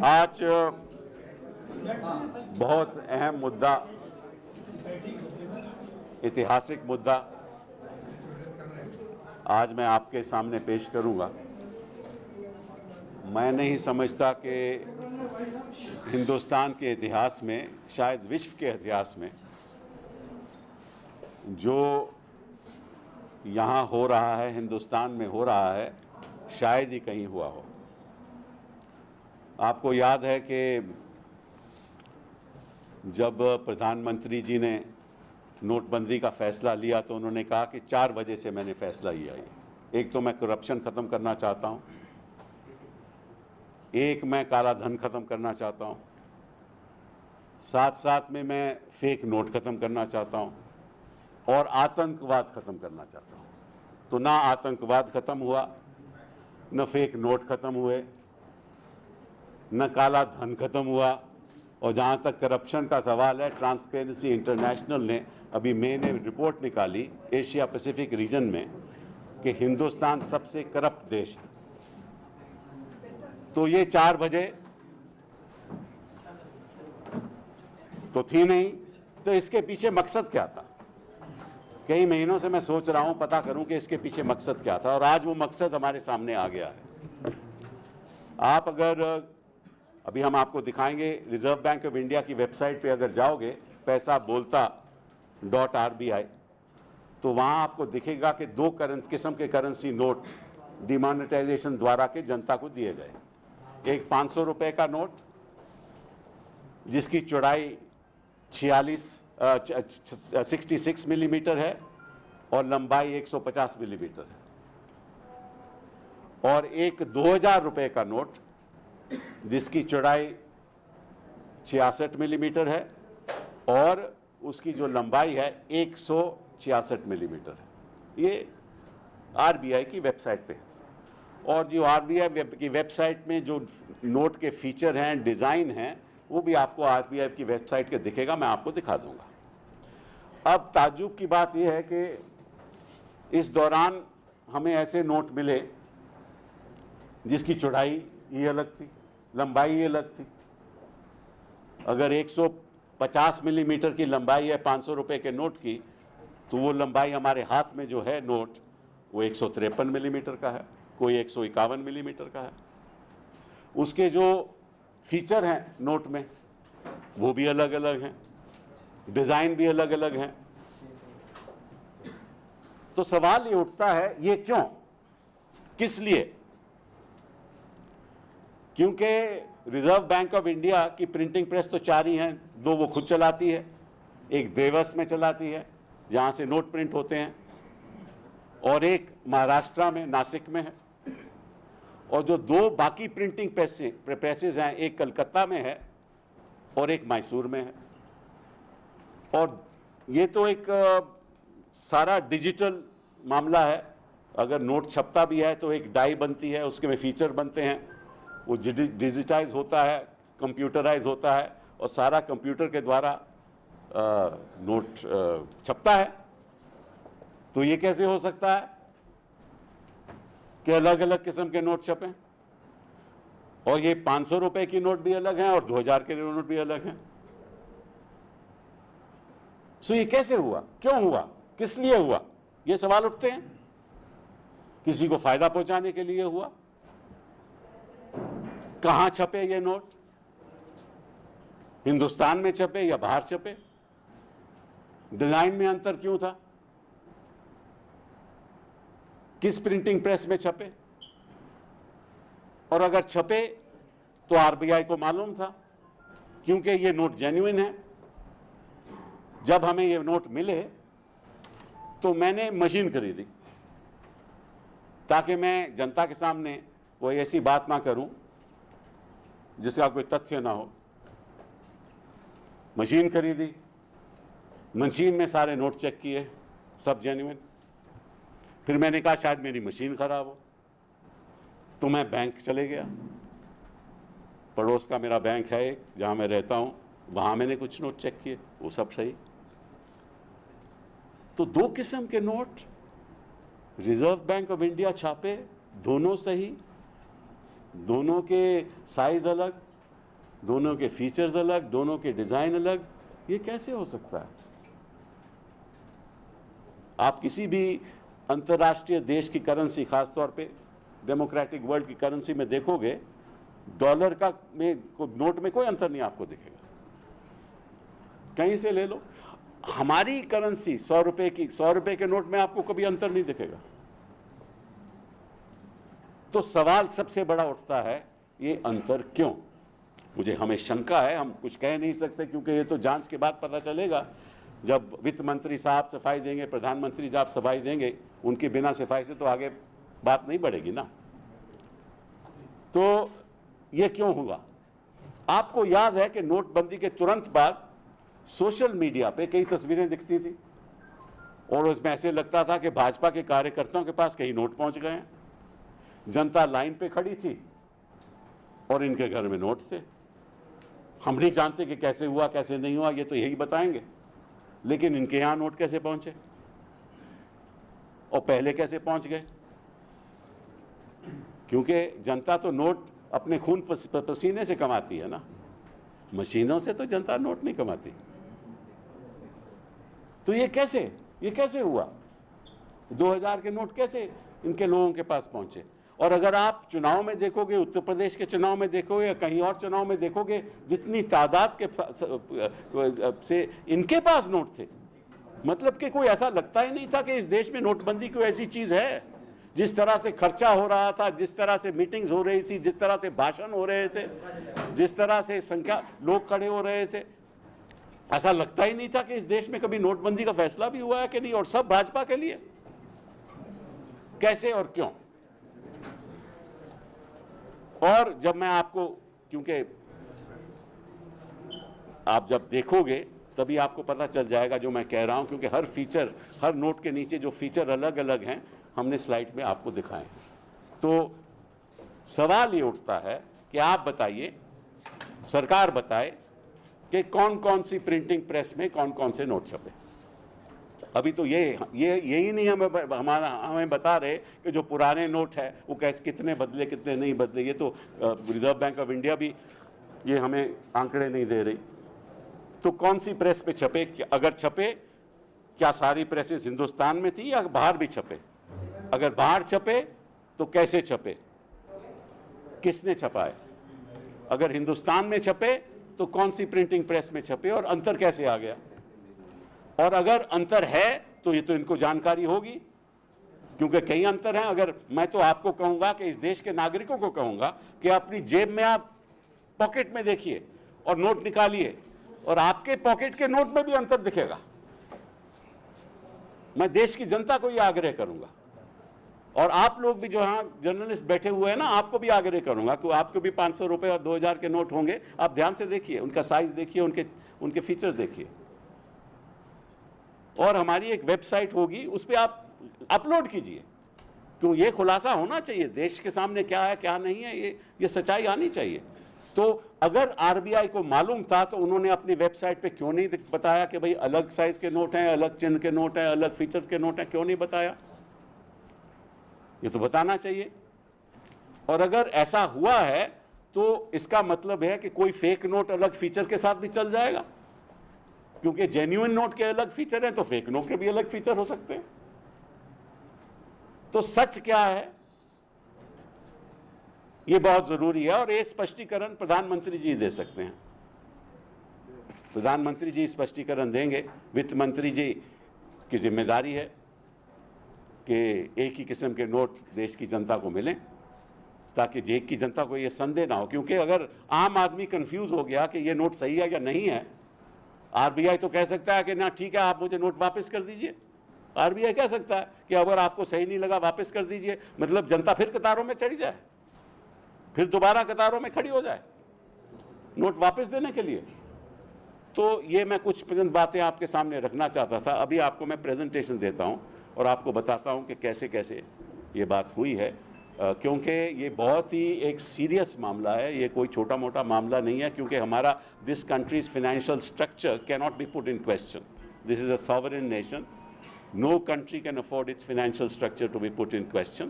आज बहुत अहम मुद्दा, ऐतिहासिक मुद्दा आज मैं आपके सामने पेश करूंगा। मैं नहीं समझता कि हिंदुस्तान के इतिहास में, शायद विश्व के इतिहास में, जो यहाँ हो रहा है, हिंदुस्तान में हो रहा है, शायद ही कहीं हुआ हो। आपको याद है कि जब प्रधानमंत्री जी ने नोटबंदी का फैसला लिया तो उन्होंने कहा कि 4 वजह से मैंने फैसला लिया है। एक तो मैं करप्शन ख़त्म करना चाहता हूँ, एक मैं काला धन ख़त्म करना चाहता हूँ, साथ साथ में मैं फेक नोट ख़त्म करना चाहता हूँ और आतंकवाद ख़त्म करना चाहता हूँ। तो ना आतंकवाद ख़त्म हुआ, न फेक नोट ख़त्म हुए, न काला धन ख़त्म हुआ। और जहाँ तक करप्शन का सवाल है, ट्रांसपेरेंसी इंटरनेशनल ने अभी मई में रिपोर्ट निकाली एशिया पैसिफिक रीजन में कि हिंदुस्तान सबसे करप्ट देश है। तो ये 4 वजह तो थी नहीं, तो इसके पीछे मकसद क्या था? कई महीनों से मैं सोच रहा हूं पता करूं कि इसके पीछे मकसद क्या था, और आज वो मकसद हमारे सामने आ गया है। आप अगर अभी हम आपको दिखाएंगे, रिजर्व बैंक ऑफ इंडिया की वेबसाइट पे अगर जाओगे पैसा बोलता .rbi, तो वहाँ आपको दिखेगा कि 2 किस्म के करेंसी नोट डिमोनेटाइजेशन द्वारा के जनता को दिए गए। एक 500 रुपये का नोट जिसकी चौड़ाई 66 मिलीमीटर है और लंबाई 150 मिलीमीटर है, और एक 2000 रुपये का नोट जिसकी चौड़ाई 66 मिलीमीटर है और उसकी जो लंबाई है 166 मिलीमीटर है। ये आरबीआई की वेबसाइट पे है, और जो आरबीआई की वेबसाइट में जो नोट के फीचर हैं, डिज़ाइन हैं, वो भी आपको आरबीआई की वेबसाइट के दिखेगा, मैं आपको दिखा दूंगा। अब ताज्जुब की बात यह है कि इस दौरान हमें ऐसे नोट मिले जिसकी चौड़ाई ये अलग थी, लंबाई ये अलग थी। अगर 150 मिलीमीटर की लंबाई है 500 रुपये के नोट की, तो वो लंबाई हमारे हाथ में जो है नोट, वो 153 मिलीमीटर का है, कोई 151 मिलीमीटर का है। उसके जो फीचर हैं नोट में वो भी अलग अलग हैं, डिज़ाइन भी अलग अलग हैं। तो सवाल ये उठता है, ये क्यों, किस लिए? क्योंकि रिजर्व बैंक ऑफ इंडिया की प्रिंटिंग प्रेस तो 4 ही हैं, 2 वो खुद चलाती है, एक देवस में चलाती है जहाँ से नोट प्रिंट होते हैं, और एक महाराष्ट्र में नासिक में है, और जो 2 बाकी प्रिंटिंग प्रेसेस हैं, एक कलकत्ता में है और एक मैसूर में है। और ये तो एक सारा डिजिटल मामला है। अगर नोट छपता भी है तो एक डाई बनती है, उसके में फीचर बनते हैं, वो डिजिटाइज होता है, कंप्यूटराइज होता है, और सारा कंप्यूटर के द्वारा नोट छपता है। तो ये कैसे हो सकता है कि अलग अलग किस्म के नोट छपें? और ये 500 रुपये की नोट भी अलग हैं और 2000 के नोट भी अलग हैं। सो ये कैसे हुआ, क्यों हुआ, किस लिए हुआ? ये सवाल उठते हैं। किसी को फायदा पहुंचाने के लिए हुआ? कहां छपे ये नोट? हिंदुस्तान में छपे या बाहर छपे? डिजाइन में अंतर क्यों था? किस प्रिंटिंग प्रेस में छपे? और अगर छपे तो आरबीआई को मालूम था, क्योंकि ये नोट जेन्युइन है। जब हमें ये नोट मिले तो मैंने मशीन खरीदी, ताकि मैं जनता के सामने कोई ऐसी बात ना करूं जिसका कोई तथ्य ना हो। मशीन खरीदी, मशीन में सारे नोट चेक किए, सब जेन्युइन। फिर मैंने कहा शायद मेरी मशीन खराब हो, तो मैं बैंक चले गया। पड़ोस का मेरा बैंक है एक, जहाँ मैं रहता हूँ, वहाँ मैंने कुछ नोट चेक किए, वो सब सही। तो 2 किस्म के note reserve bank of India छापे, दोनों सही, दोनों के साइज अलग, दोनों के फीचर्स अलग, दोनों के डिज़ाइन अलग, ये कैसे हो सकता है? आप किसी भी अंतर्राष्ट्रीय देश की करेंसी, खासतौर पे डेमोक्रेटिक वर्ल्ड की करेंसी में देखोगे, डॉलर का नोट में कोई अंतर नहीं आपको दिखेगा। कहीं से ले लो, हमारी करेंसी 100 रुपए की, 100 रुपए के नोट में आपको कभी अंतर नहीं दिखेगा। तो सवाल सबसे बड़ा उठता है, ये अंतर क्यों? मुझे हमें शंका है, हम कुछ कह नहीं सकते क्योंकि ये तो जांच के बाद पता चलेगा। जब वित्त मंत्री साहब सफाई देंगे, प्रधानमंत्री साहब सफाई देंगे, उनके बिना सफाई से तो आगे बात नहीं बढ़ेगी ना। तो ये क्यों हुआ? आपको याद है कि नोटबंदी के तुरंत बाद सोशल मीडिया पे कई तस्वीरें दिखती थी और उसमें ऐसे लगता था कि भाजपा के कार्यकर्ताओं के पास कहीं नोट पहुंच गए हैं। जनता लाइन पे खड़ी थी और इनके घर में नोट थे। हम नहीं जानते कि कैसे हुआ कैसे नहीं हुआ, ये तो यही बताएंगे, लेकिन इनके यहां नोट कैसे पहुंचे और पहले कैसे पहुंच गए? क्योंकि जनता तो नोट अपने खून पसीने से कमाती है ना, मशीनों से तो जनता नोट नहीं कमाती। तो ये कैसे हुआ? 2000 के नोट कैसे इनके लोगों के पास पहुंचे? और अगर आप चुनाव में देखोगे, उत्तर प्रदेश के चुनाव में देखोगे या कहीं और चुनाव में देखोगे, जितनी तादाद के से इनके पास नोट थे, मतलब कि कोई ऐसा लगता ही नहीं था कि इस देश में नोटबंदी कोई ऐसी चीज है। जिस तरह से खर्चा हो रहा था, जिस तरह से मीटिंग्स हो रही थी, जिस तरह से भाषण हो रहे थे, जिस तरह से संख्या लोग खड़े हो रहे थे, ऐसा लगता ही नहीं था कि इस देश में कभी नोटबंदी का फैसला भी हुआ है कि नहीं, और सब भाजपा के लिए। कैसे और क्यों? और जब मैं आपको, क्योंकि आप जब देखोगे तभी आपको पता चल जाएगा जो मैं कह रहा हूं, क्योंकि हर फीचर, हर नोट के नीचे जो फीचर अलग अलग हैं, हमने स्लाइड्स में आपको दिखाए। तो सवाल ये उठता है कि आप बताइए, सरकार बताए कि कौन कौन सी प्रिंटिंग प्रेस में कौन कौन से नोट छपे। अभी तो यही नहीं हमें बता रहे कि जो पुराने नोट है वो कैसे, कितने बदले कितने नहीं बदले। ये तो रिजर्व बैंक ऑफ इंडिया भी ये हमें आंकड़े नहीं दे रही। तो कौन सी प्रेस पे छपे, अगर छपे क्या सारी प्रेसेस हिंदुस्तान में थी या बाहर भी छपे? अगर बाहर छपे तो कैसे छपे, किसने छपाए? अगर हिंदुस्तान में छपे तो कौन सी प्रिंटिंग प्रेस में छपे और अंतर कैसे आ गया? और अगर अंतर है तो ये तो इनको जानकारी होगी, क्योंकि कई अंतर हैं। अगर मैं तो आपको कहूंगा कि इस देश के नागरिकों को कहूंगा कि अपनी जेब में, आप पॉकेट में देखिए और नोट निकालिए, और आपके पॉकेट के नोट में भी अंतर दिखेगा। मैं देश की जनता को ये आग्रह करूंगा, और आप लोग भी जो यहाँ जर्नलिस्ट बैठे हुए हैं ना, आपको भी आग्रह करूंगा कि आपको भी 500 रुपए और 2000 के नोट होंगे, आप ध्यान से देखिए, उनका साइज देखिए, उनके फीचर्स देखिए। और हमारी एक वेबसाइट होगी, उस पर आप अपलोड कीजिए, क्यों ये खुलासा होना चाहिए देश के सामने, क्या है क्या नहीं है, ये सच्चाई आनी चाहिए। तो अगर आरबीआई को मालूम था तो उन्होंने अपनी वेबसाइट पे क्यों नहीं बताया कि भाई अलग साइज के नोट हैं, अलग चिन्ह के नोट हैं, अलग फीचर्स के नोट हैं? क्यों नहीं बताया? ये तो बताना चाहिए। और अगर ऐसा हुआ है तो इसका मतलब है कि कोई फेक नोट अलग फीचर के साथ भी चल जाएगा, क्योंकि जेन्युइन नोट के अलग फीचर हैं तो फेक नोट के भी अलग फीचर हो सकते हैं। तो सच क्या है, ये बहुत जरूरी है, और ये स्पष्टीकरण प्रधानमंत्री जी दे सकते हैं। प्रधानमंत्री जी स्पष्टीकरण देंगे। वित्त मंत्री जी की जिम्मेदारी है कि एक ही किस्म के नोट देश की जनता को मिलें, ताकि देश की जनता को ये संदेह ना हो। क्योंकि अगर आम आदमी कंफ्यूज हो गया कि ये नोट सही है या नहीं है, आरबीआई तो कह सकता है कि ना ठीक है, आप मुझे नोट वापस कर दीजिए। आरबीआई कह सकता है कि अगर आपको सही नहीं लगा वापस कर दीजिए। मतलब जनता फिर कतारों में चढ़ी जाए, फिर दोबारा कतारों में खड़ी हो जाए नोट वापस देने के लिए। तो ये मैं कुछ बातें आपके सामने रखना चाहता था। अभी आपको मैं प्रेजेंटेशन देता हूं और आपको बताता हूं कि कैसे कैसे ये बात हुई है, क्योंकि ये बहुत ही एक सीरियस मामला है, ये कोई छोटा मोटा मामला नहीं है। क्योंकि हमारा this countries financial structure can not be put in question. This is a sovereign nation. No country can afford its financial structure to be put in question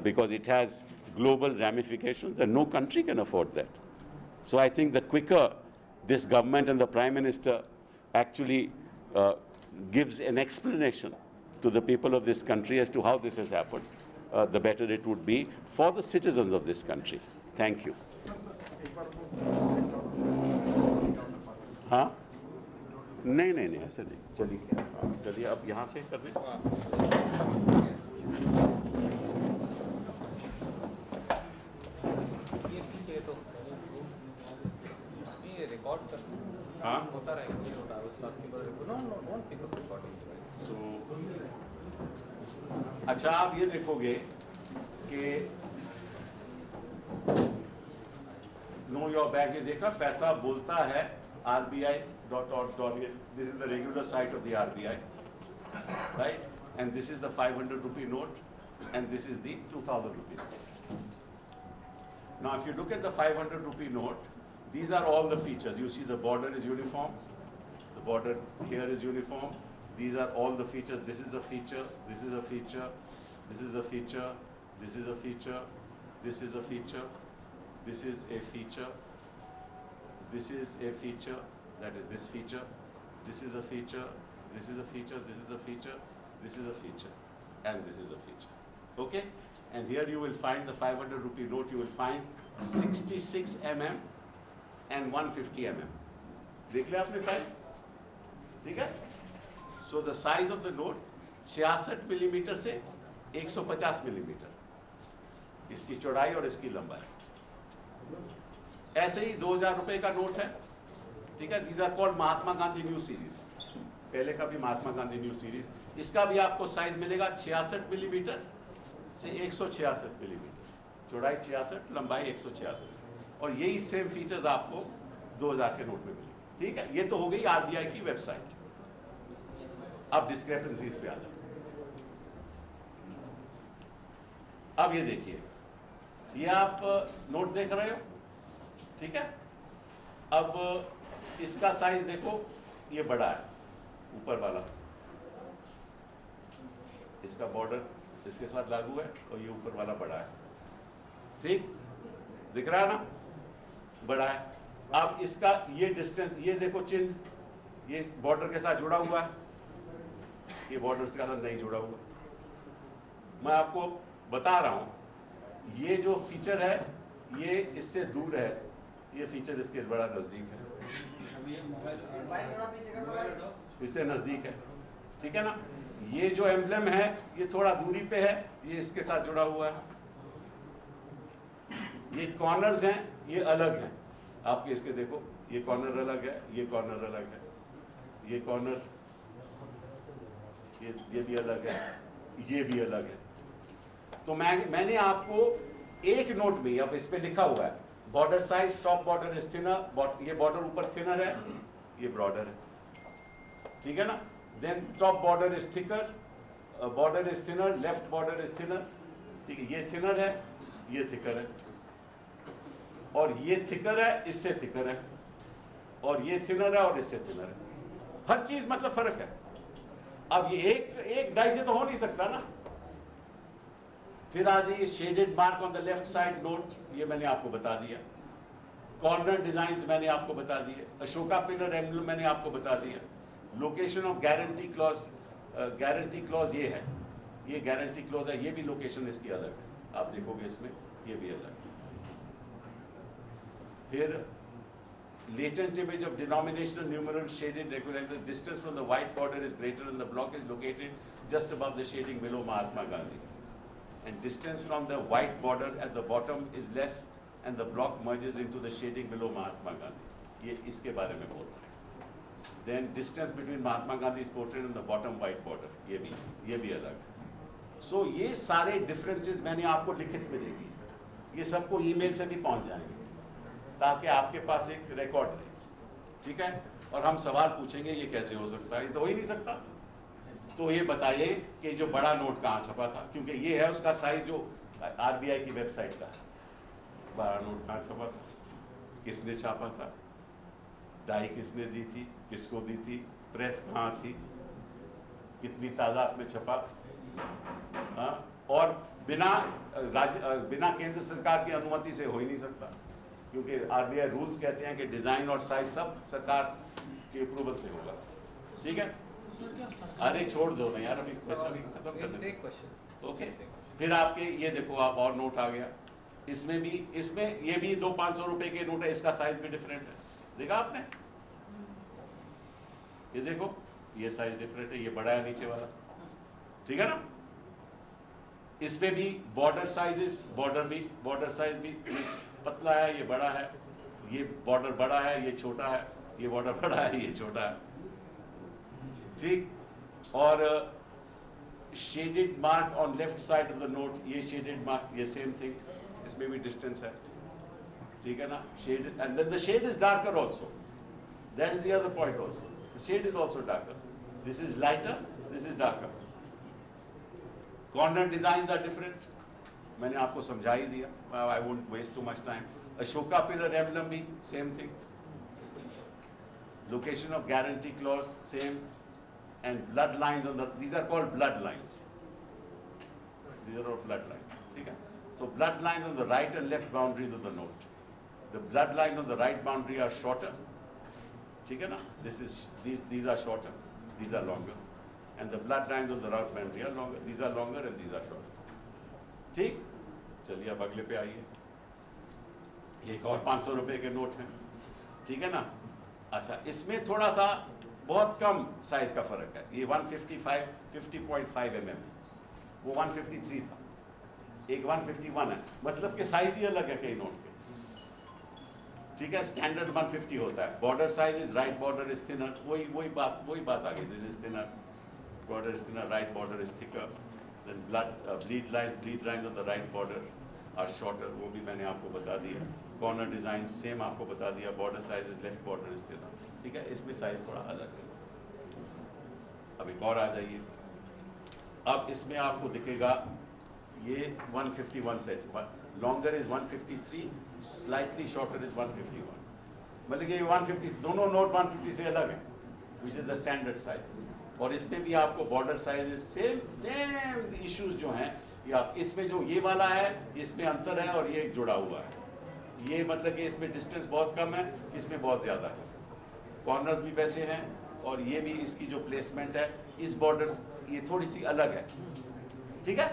because it has global ramifications, and no country can afford that. So I think the quicker this government and the Prime Minister actually gives an explanation to the people of this country as to how this has happened, the better it would be for the citizens of this country. Thank you. हाँ नहीं नहीं नहीं ऐसे नहीं, चलिए चलिए अब यहाँ से कर दें। रिकॉर्ड कर हाँ होता रहेगा अच्छा आप ये देखोगे कि नो योर बैंक, ये देखा पैसा बोलता है RBI.org. This is the regular site of the RBI, right? And this is the 500 rupee note, and this is the 2000 rupee note. Now, if you look at the 500 rupee note, these are all the features. You see the border is uniform. The border here is uniform. These are all the features. This is a feature. This is a feature. This is a feature. This is a feature. This is a feature. This is a feature. This is a feature. That is this feature. This is a feature. This is a feature. This is a feature. This is a feature. And this is a feature. Okay? And here you will find the 500 rupee note. You will find 66 mm and 150 mm. देख लिया आपने size? ठीक है? So the size of the note 66 millimetre से 150 millimetre, इसकी चौड़ाई और इसकी लंबाई। ऐसे ही 2000 रुपए का नोट है, ठीक है? These are called Mahatma Gandhi new series. पहले का भी महात्मा गांधी न्यू सीरीज, इसका भी आपको साइज मिलेगा 66 मिलीमीटर से 166 मिलीमीटर, चौड़ाई 66, लंबाई 166, और यही सेम फीचर्स आपको 2000 के नोट में मिलेंगे। ठीक है? ये तो हो गई आरबीआई की वेबसाइट। अब डिस्क्रिपेंसीज पे आ जाओ। अब ये देखिए, ये आप नोट देख रहे हो, ठीक है? अब इसका साइज देखो, ये बड़ा है ऊपर वाला, इसका बॉर्डर इसके साथ लागू है, और ये ऊपर वाला बड़ा है। ठीक दिख रहा है ना, बड़ा है। अब इसका ये डिस्टेंस, ये देखो चिन्ह, ये बॉर्डर के साथ जुड़ा हुआ है, ये बॉर्डर के साथ नहीं जुड़ा हुआ। मैं आपको बता रहा हूं, ये जो फीचर है ये इससे दूर है, ये फीचर इसके बड़ा नजदीक है, इससे नजदीक है। ठीक है ना? ये जो एम्ब्लेम है ये थोड़ा दूरी पे है, ये इसके साथ जुड़ा हुआ है। ये कॉर्नर्स हैं, ये अलग हैं। आपके इसके देखो, ये कॉर्नर अलग है, ये कॉर्नर अलग है, ये कॉर्नर, ये भी अलग है, ये भी अलग है। तो मैंने आपको एक नोट में, अब इस पे लिखा हुआ है border size, top border is thinner, ये बॉर्डर ऊपर थिनर है, ये ब्रॉडर है। ठीक है ना? Then top border is thicker, border is thinner, left border is thinner. ठीक है? ये थिनर है, ये थिकर है, और ये थिकर है, इससे थिकर है, और ये थिनर है और इससे थिनर है। हर चीज मतलब फर्क है। अब ये एक डाई से तो हो नहीं सकता ना। फिर आ जाइए, shaded mark on the left side note, ये मैंने आपको बता दिया। कॉर्नर डिजाइन्स मैंने आपको बता दिए। अशोका पिलर एम्ब्लम मैंने आपको बता दिया। Location of guarantee clause, guarantee clause ये है, ये गारंटी क्लॉज है, ये भी लोकेशन इसकी अलग है, आप देखोगे इसमें ये भी अलग है। फिर latent image of denominational numeral shaded rectangle, the distance from the white border is greater and the block is located just above the shading below Mahatma Gandhi, and distance from the white border at the bottom is less and the block merges into the shading below Mahatma Gandhi. ये इसके बारे में बोल रहे हैं। Then distance between Mahatma Gandhi's portrait and the bottom white border, ये भी अलग है। So ये सारे differences मैंने आपको लिखित में दे दी, ये सबको ईमेल से भी पहुंच जाएंगे ताकि आपके पास एक रिकॉर्ड रहे। ठीक है? और हम सवाल पूछेंगे ये कैसे हो सकता है, ये तो हो ही नहीं सकता। तो ये बताइए कि जो बड़ा नोट कहाँ छपा था, क्योंकि ये है उसका साइज जो आरबीआई की वेबसाइट का है। बड़ा नोट कहाँ छपा था, किसने छापा था, डाई किसने दी थी, किसको दी थी, प्रेस कहाँ थी, कितनी तादाद में छपा, और बिना केंद्र सरकार की अनुमति से हो ही नहीं सकता। क्योंकि आरबीआई रूल्स कहते हैं कि डिजाइन और साइज सब सरकार के अप्रूवल से होगा, ठीक है। अरे छोड़ दो ना यार, अभी बच्चा भी खत्म कर We'll दे। take questions. ओके, फिर आपके ये देखो, आप और नोट आ गया, इसमें भी, इसमें ये भी 200-500 रुपए के नोट है, इसका साइज भी डिफरेंट है, देखा आपने, ये देखो, ये साइज डिफरेंट है, ये बड़ा है नीचे वाला, ठीक है ना। इसमें भी बॉर्डर साइजेस, बॉर्डर साइज भी पतला है, ये बड़ा है, ये बॉर्डर बड़ा है, ये छोटा है, ये बॉर्डर बड़ा है, ये छोटा है, ठीक। और shaded mark on left side of the note, ये शेडेड मार्क, ये सेम थिंग, इसमें भी डिस्टेंस है, ठीक है ना। Shade, and then the shade is darker also, that is the other point also, the shade is also darker, this is lighter, this is darker. Corner designs are different, मैंने आपको समझा ही दिया, I won't waste too much time. Ashoka pillar emblem भी same thing, location of guarantee clause same, and blood lines on the, these are called blood lines, these are all blood lines, ठीक है। So blood lines on the right and left boundaries of the note, the blood lines on the right boundary are shorter, ठीक है ना, this is, these are shorter, these are longer, and the blood lines on the right boundary are longer, these are longer and these are shorter, ठीक। चलिए अब अगले पे आइए, एक और 500 रुपए के नोट हैं, ठीक है ना। अच्छा, इसमें थोड़ा सा बहुत कम साइज का फर्क है, ये 50.5 mm, वो 153 था, एक 151 है, मतलब कि साइज ही अलग है कई नोट के, ठीक है। स्टैंडर्ड 150 होता है, border size is right border is thinner, वही बात आ गई, this is thinner, border is thinner, right border is thicker, then bleed lines on the right border are shorter, वो भी मैंने आपको बता दिया। कॉर्नर डिजाइन सेम आपको बता दिया, border size is left border is thinner, ठीक है। इसमें साइज थोड़ा अलग है। अब एक और आ जाइए, अब इसमें आपको दिखेगा ये 151 set, longer is 153, slightly shorter is 151, मतलब कि 150, दोनों नोट 150 से अलग है, which is the standard size. और इसमें भी आपको बॉर्डर साइज सेम इश्यूज जो हैं, ये आप इसमें जो ये वाला है, इसमें अंतर है, और ये जुड़ा हुआ है, ये मतलब कि इसमें डिस्टेंस बहुत कम है, इसमें बहुत ज़्यादा है, कॉर्नर्स भी वैसे हैं, और ये भी इसकी जो प्लेसमेंट है, इस बॉर्डर ये थोड़ी सी अलग है, ठीक है।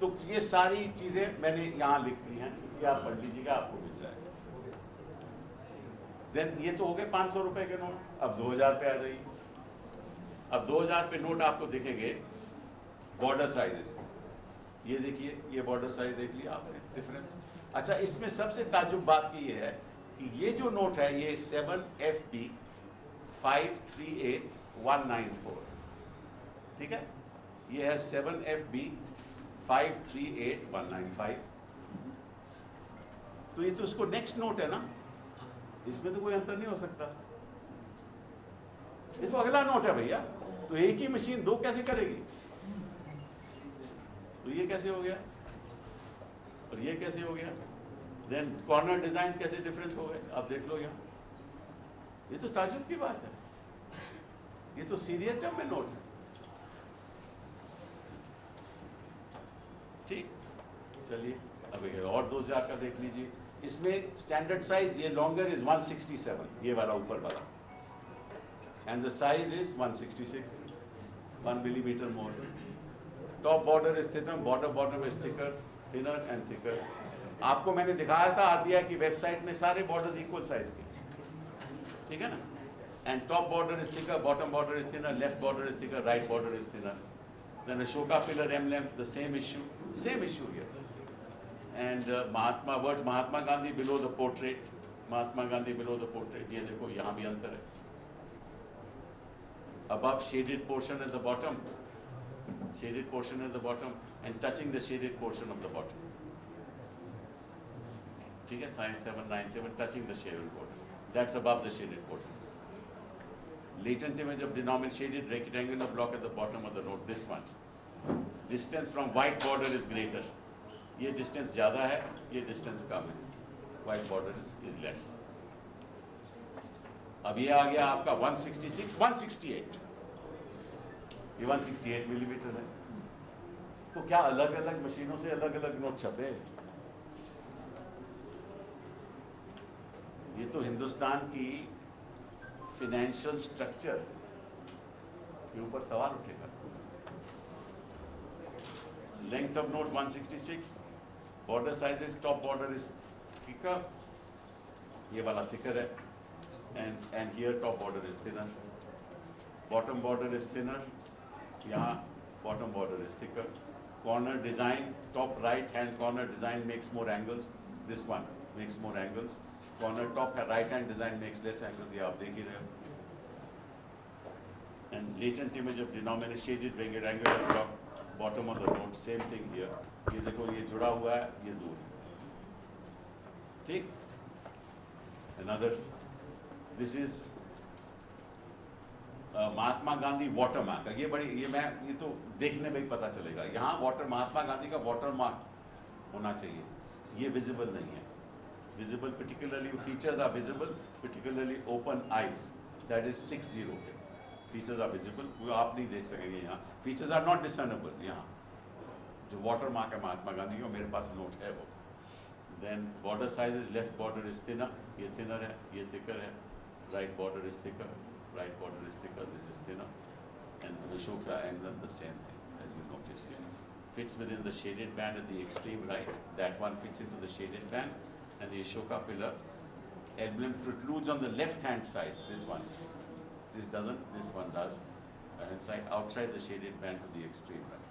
तो ये सारी चीज़ें मैंने यहाँ लिख दी हैं, ये आप पढ़ लीजिएगा, आपको मिल जाएगा। देन ये तो हो गए 500 रुपए के नोट। अब 2000 पे आ जाइए। अब 2000 पे नोट आपको दिखेंगे बॉर्डर साइजेस, ये देखिए, ये बॉर्डर साइज देख लिया आपने, डिफरेंस। अच्छा, इसमें सबसे ताज्जुब बात की ये है कि ये जो नोट है, ये 7FB 538194, ठीक है, ये है 7FB 538195, तो ये तो उसको नेक्स्ट नोट है ना, इसमें तो कोई अंतर नहीं हो सकता, ये तो अगला नोट है भैया। तो एक ही मशीन दो कैसे करेगी? तो ये कैसे हो गया और ये कैसे हो गया? देन कॉर्नर डिजाइन कैसे डिफरेंस हो गए, आप देख लो यहाँ। ये तो ताजुब की बात है, ये तो सीरियल टर्म में नोट है, ठीक। चलिए अब एक और 2000 का देख लीजिए। इसमें स्टैंडर्ड साइज ये लॉन्गर इज 167, ये वाला ऊपर वाला, and the size is 166, 1 millimetre more. Top border is thinner, border is thicker, thinner and thicker. आपको मैंने दिखाया था आरबीआई की वेबसाइट में सारे बॉर्डर्स इक्वल साइज के, ठीक है ना। And top border is thicker, bottom border is thinner, left border is thicker, right border is thinner. Then Ashoka pillar emblem, the same issue here. And Mahatma Gandhi below the portrait, Mahatma Gandhi below the portrait. ये देखो यहाँ भी अंतर है. Above shaded portion at the bottom, and touching the shaded portion of the bottom. ठीक है, sign 797 touching the shaded portion. That's above the shaded portion. Latent image of denominator shaded rectangular block at the bottom of the note, this one. Distance from white border is greater. ये distance ज़्यादा है, ये distance कम है. White border is less. अब ये आ गया आपका 166, 168. ये 168 मिलीमीटर है. तो क्या अलग अलग मशीनों से अलग अलग नोट छपे? तो हिंदुस्तान की फिनेंशियल स्ट्रक्चर के ऊपर सवाल उठेगा। Length of note 166, border sizes, top border is thicker, ये वाला थिकर है, and here top border is thinner, bottom border is thinner, यहाँ bottom border is thicker, corner design, top right hand corner design makes more angles, this one makes more angles, corner top है right hand design makes less angles, ये आप देख ही रहे हो। And latent image of denominator shaded rectangular block, bottom of the note, same thing here, ये देखो ये जुड़ा हुआ है, ये दूर है, ठीक। Another, this is Mahatma Gandhi water mark, ये बड़ी, ये तो देखने में ही पता चलेगा, यहाँ वाटर, महात्मा गांधी का वाटर मार्क होना चाहिए, ये विजिबल नहीं है। Visible particularly features are visible, particularly open eyes, that is 60, features are visible, वो आप नहीं देख सकेंगे यहाँ, features are not discernible यहाँ, जो वाटर मार्क है महात्मा गांधी का, मेरे पास नोट है वो। Then border size is, left border is thinner, ये thinner है, ये thicker है, right border is thicker, right border is thicker, this is thinner, and the Ashoka emblem the same thing, as you notice here, fits within the shaded band at the extreme right, that one fits into the shaded band, and the Ashoka pillar emblem protrudes on the left hand side, this one, this doesn't, this one does, and it's like outside the shaded band to the extreme right.